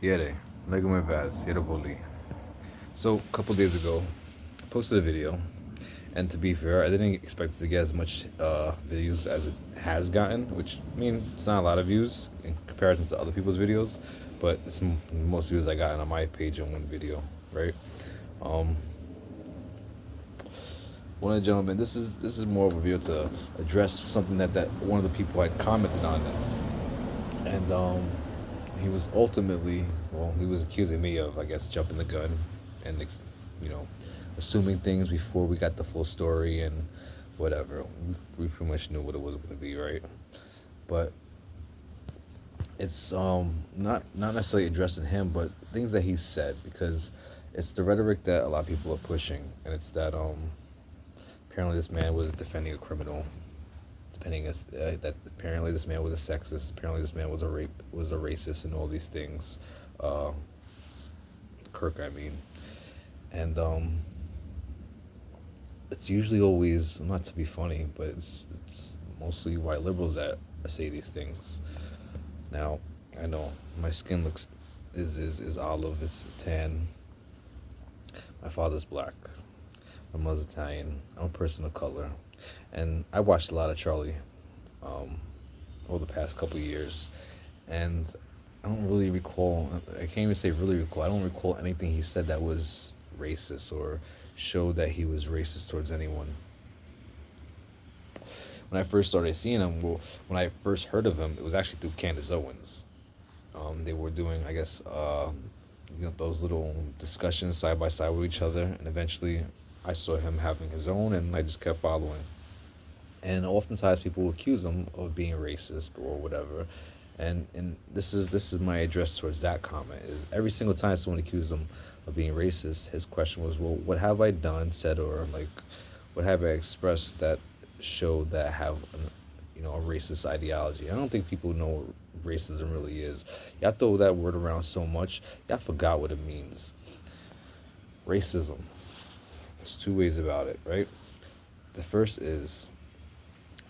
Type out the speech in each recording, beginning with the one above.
Yere, Legame Vaz, Yereboli. So, a couple days ago, I posted a video, and to be fair, I didn't expect it to get as much views as it has gotten, which, I mean, it's not a lot of views in comparison to other people's videos, but it's most views I got on my page on one video, right? Um, one of the gentlemen, this is more of a video to address something that one of the people had commented on it, and he was ultimately, well, he was accusing me of, I guess, jumping the gun and, you know, assuming things before we got the full story and whatever. We pretty much knew what it was going to be, right? But it's not necessarily addressing him, but things that he said, because it's the rhetoric that a lot of people are pushing, and it's that apparently this man was defending a criminal, depending that apparently this man was a sexist, apparently this man was a racist, and all these things. Uh, Kirk, I mean, and it's usually always, not to be funny, but it's mostly white liberals that say these things. Now, I know my skin looks is olive, it's tan. My father's black. My mother's Italian. I'm a person of color, and I watched a lot of Charlie um, over the past couple of years, and I don't really recall. I can't even say really recall. I don't recall anything he said that was racist or showed that he was racist towards anyone. When I first started seeing him, well, when I first heard of him, it was actually through Candace Owens. They were doing, I guess, those little discussions side by side with each other, and eventually, I saw him having his own, and I just kept following. And oftentimes, people accuse him of being racist or whatever, and this is my address towards that comment. Is every single time someone accused him of being racist, his question was, well, what have I done, said, or like, what have I expressed that showed that I have a racist ideology? I don't think people know what racism really is. Y'all throw that word around so much, y'all forgot what it means. Racism. There's two ways about it, right? The first is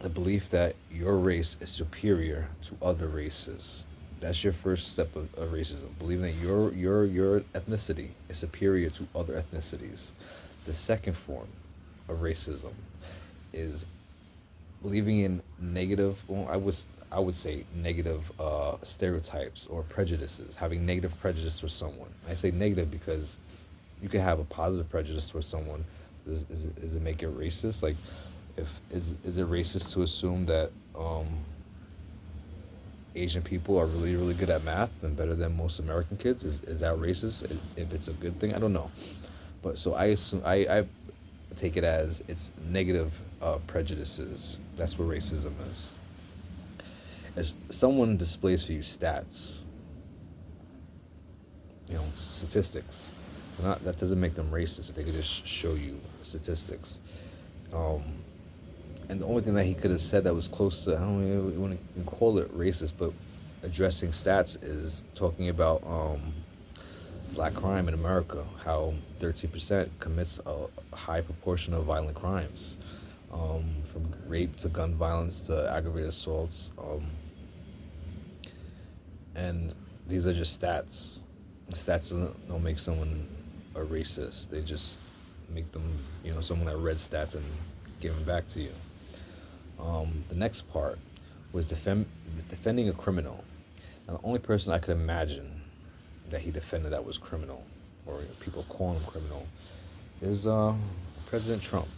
the belief that your race is superior to other races. That's your first step of racism. Believing that your ethnicity is superior to other ethnicities. The second form of racism is believing in negative. Well, I would say negative stereotypes or prejudices. Having negative prejudice towards someone. I say negative because you can have a positive prejudice towards someone. Is it make it racist? Like, if is it racist to assume that Asian people are really really good at math and better than most American kids? Is that racist? If it's a good thing, I don't know. But so I assume I take it as it's negative prejudices. That's what racism is. If someone displays for you stats, statistics, not that doesn't make them racist if they could just show you statistics. Um, and the only thing that he could have said that was close to, I don't even want to call it racist, but addressing stats is talking about black crime in America, how 13% commits a high proportion of violent crimes, from rape to gun violence to aggravated assaults. And these are just stats. Stats don't make someone a racist. They just make them, someone that read stats and give them back to you. The next part was defending a criminal. Now, the only person I could imagine that he defended that was criminal, or people calling him criminal, is President Trump.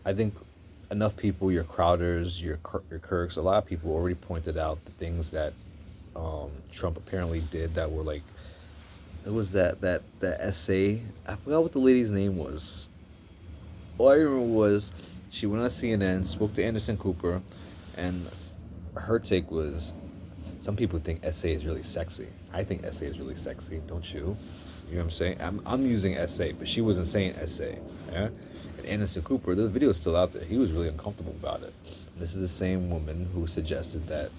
I think enough people, your Crowders, your Kirks, a lot of people already pointed out the things that Trump apparently did that were like, it was that essay. I forgot what the lady's name was. All I remember was she went on CNN, spoke to Anderson Cooper, and her take was, some people think essay is really sexy. I think essay is really sexy, don't you? You know what I'm saying? I'm using essay, but she wasn't saying essay. Yeah? And Anderson Cooper, the video is still out there. He was really uncomfortable about it. This is the same woman who suggested that,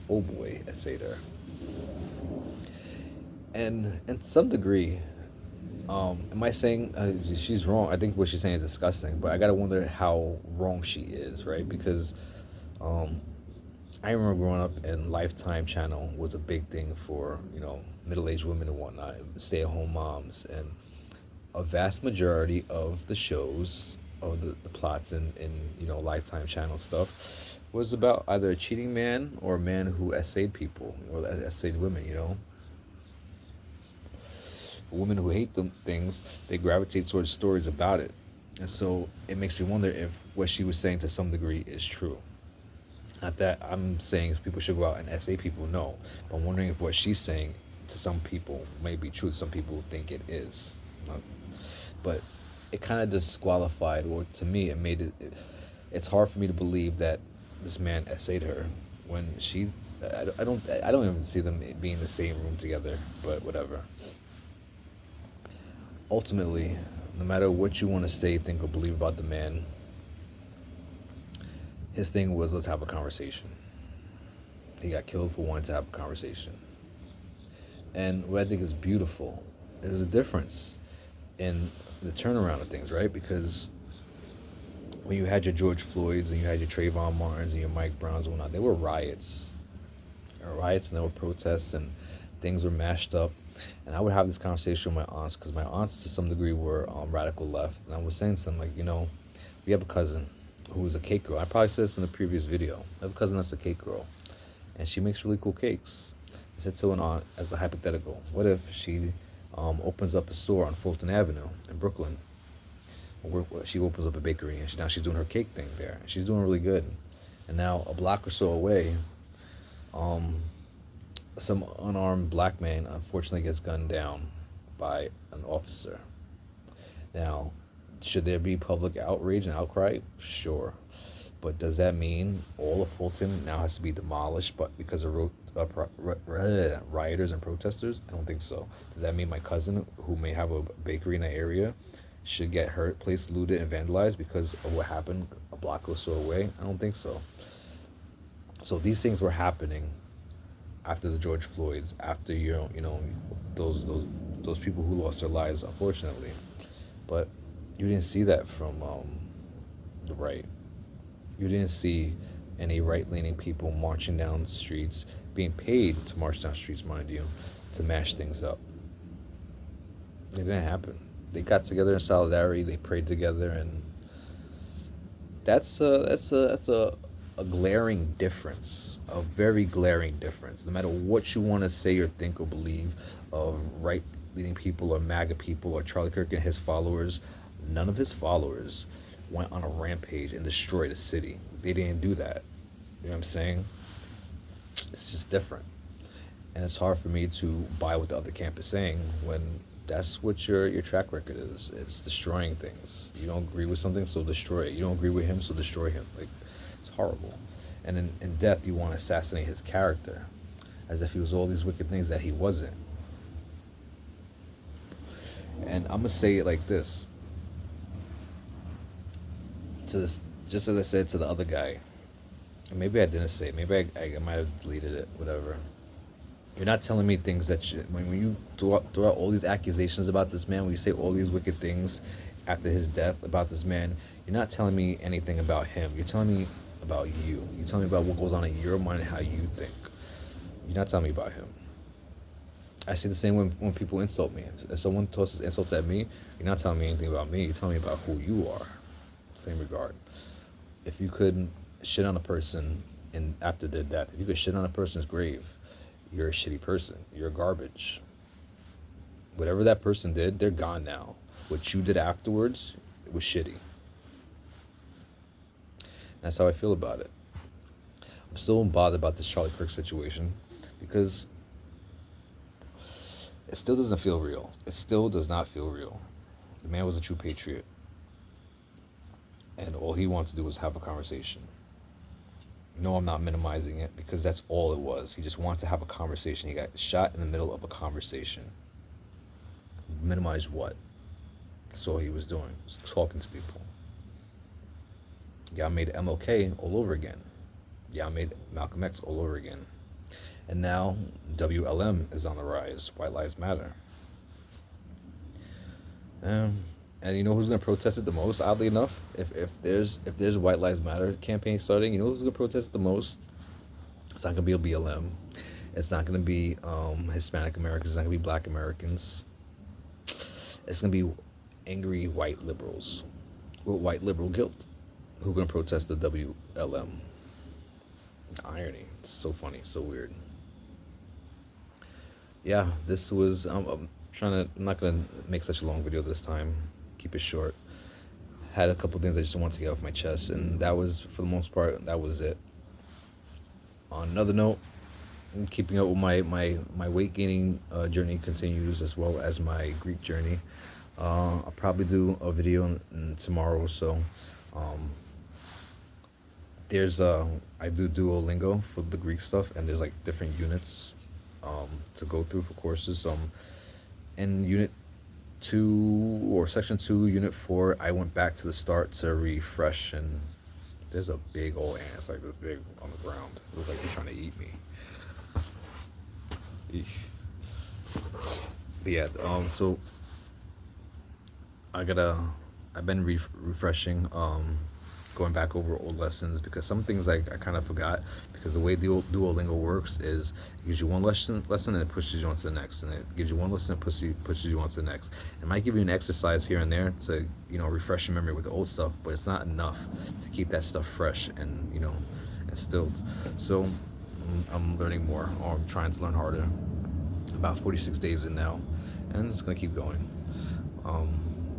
oh boy, essayed her. And in some degree, am I saying she's wrong? I think what she's saying is disgusting, but I gotta wonder how wrong she is, right? Because I remember growing up, and Lifetime channel was a big thing for, middle-aged women and whatnot, stay-at-home moms, and a vast majority of the shows, of the plots in Lifetime channel stuff, was about either a cheating man or a man who essayed people or essayed women. Women who hate them things, they gravitate towards stories about it. And so it makes me wonder if what she was saying to some degree is true. Not that I'm saying people should go out and essay people, no. But I'm wondering if what she's saying to some people may be true. Some people think it is. But it kind of disqualified, or to me, it made it's hard for me to believe that this man essayed her when I don't even see them being in the same room together, but whatever. Ultimately, no matter what you want to say, think, or believe about the man, his thing was, let's have a conversation. He got killed for wanting to have a conversation. And what I think is beautiful is a difference in the turnaround of things, right? Because when you had your George Floyds and you had your Trayvon Martins and your Mike Browns and whatnot, there were riots. There were riots and there were protests and things were mashed up. And I would have this conversation with my aunts, because my aunts to some degree were radical left. And I was saying something like, we have a cousin who is a cake girl. I probably said this in a previous video. I have a cousin that's a cake girl, and she makes really cool cakes. I said to an aunt, as a hypothetical, what if she opens up a store on Fulton Avenue in Brooklyn? She opens up a bakery, and now she's doing her cake thing there. She's doing really good. And now a block or so away, some unarmed black man unfortunately gets gunned down by an officer. Now, should there be public outrage and outcry? Sure. But does that mean all of Fulton now has to be demolished because of rioters and protesters? I don't think so. Does that mean my cousin, who may have a bakery in that area, should get her place looted and vandalized because of what happened a block or so away? I don't think so. So these things were happening after the George Floyds, after those people who lost their lives, unfortunately. But you didn't see that from the right. You didn't see any right-leaning people marching down the streets, being paid to march down streets, mind you, to mash things up. It didn't happen. They got together in solidarity. They prayed together, and that's a glaring difference, a very glaring difference. No matter what you want to say or think or believe of right-leaning people or MAGA people or Charlie Kirk and his followers, none of his followers went on a rampage and destroyed a city. They didn't do that. You know what I'm saying? It's just different. And it's hard for me to buy what the other camp is saying when that's what your track record is. It's destroying things. You don't agree with something, so destroy it. You don't agree with him, so destroy him. Like, it's horrible. And in death, you want to assassinate his character as if he was all these wicked things that he wasn't. And I'm going to say it like this. Just as I said to the other guy, and maybe I didn't say it, maybe I might have deleted it, whatever. You're not telling me things that when you throw out all these accusations about this man, when you say all these wicked things after his death about this man, you're not telling me anything about him. You're telling me about you. You're telling me about what goes on in your mind and how you think. You're not telling me about him. I say the same when people insult me. If someone tosses insults at me, you're not telling me anything about me. You're telling me about who you are. Same regard. If you could shit on a person after their death, if you could shit on a person's grave, you're a shitty person. You're garbage. Whatever that person did, they're gone now. What you did afterwards, it was shitty. That's how I feel about it. I'm still bothered about this Charlie Kirk situation because it still doesn't feel real. It still does not feel real. The man was a true patriot. And all he wanted to do was have a conversation. No, I'm not minimizing it because that's all it was. He just wanted to have a conversation. He got shot in the middle of a conversation. Minimize what? That's all he was doing, was talking to people. Y'all made MLK all over again. Y'all made Malcolm X all over again. And now WLM is on the rise. White Lives Matter. And you know who's gonna protest it the most? Oddly enough, if there's a White Lives Matter campaign starting, you know who's gonna protest it the most? It's not gonna be a BLM. It's not gonna be Hispanic Americans. It's not gonna be Black Americans. It's gonna be angry white liberals with white liberal guilt who are gonna protest the WLM. Irony. It's so funny, so weird. Yeah, this was. I'm trying to. I'm not gonna make such a long video this time. Keep it short. Had a couple things I just wanted to get off my chest, and that was, for the most part, that was it. On another note, I'm keeping up with my weight gaining journey continues, as well as my Greek journey. I'll probably do a video tomorrow or so. Um, there's I do Duolingo for the Greek stuff, and there's like different units to go through for courses. In unit 2 or section 2, unit 4, I went back to the start to refresh, and there's a big old ant. It's like this big on the ground. It looks like they're trying to eat me. Eesh. But yeah, so I've been refreshing, going back over old lessons, because some things I kind of forgot, because the way Duolingo works is it gives you one lesson and it pushes you on to the next, and it gives you one lesson and pushes you on to the next. It might give you an exercise here and there to, refresh your memory with the old stuff, but it's not enough to keep that stuff fresh and, instilled. So I'm learning more, or I'm trying to learn harder. About 46 days in now, and it's gonna keep going.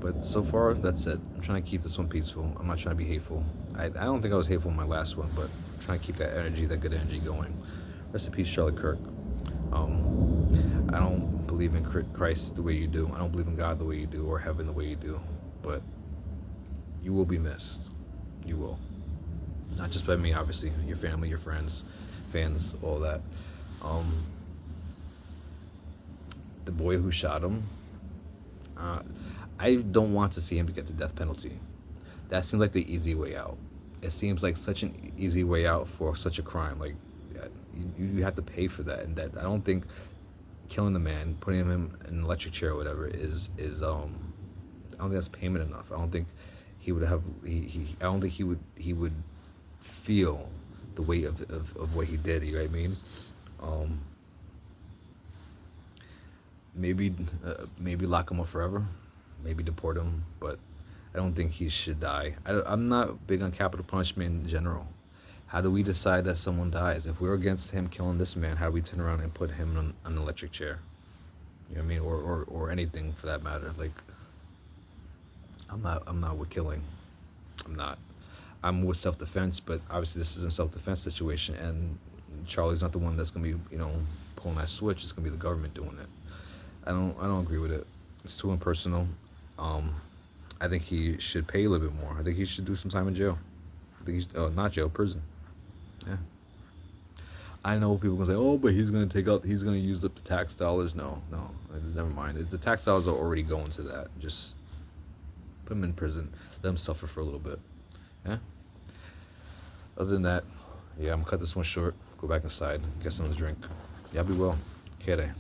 But so far, that's it. I'm trying to keep this one peaceful. I'm not trying to be hateful. I don't think I was hateful in my last one, but I'm trying to keep that energy, that good energy going. Rest in peace, Charlie Kirk. I don't believe in Christ the way you do. I don't believe in God the way you do, or heaven the way you do. But you will be missed. You will. Not just by me, obviously. Your family, your friends, fans, all that. The boy who shot him, I don't want to see him get the death penalty. That seems like the easy way out. It seems like such an easy way out for such a crime. Like, you have to pay for that, and that I don't think killing the man, putting him in an electric chair or whatever is I don't think that's payment enough. I don't think he would have I don't think he would feel the weight of what he did. You know what I mean? Maybe lock him up forever, maybe deport him, but I don't think he should die. I'm not big on capital punishment in general. How do we decide that someone dies? If we're against him killing this man, how do we turn around and put him on an electric chair? You know what I mean? Or anything for that matter. Like, I'm not with killing. I'm not. I'm with self-defense, but obviously this is a self-defense situation, and Charlie's not the one that's gonna be, pulling that switch. It's gonna be the government doing it. I don't agree with it. It's too impersonal. I think he should pay a little bit more. I think he should do some time in jail. I think not jail, prison. Yeah. I know people gonna say, oh, but he's gonna use up the tax dollars. No, never mind. The tax dollars are already going to that. Just put him in prison. Let him suffer for a little bit. Yeah. Other than that, yeah, I'm gonna cut this one short. Go back inside, get something to drink. Y'all be well. Kere.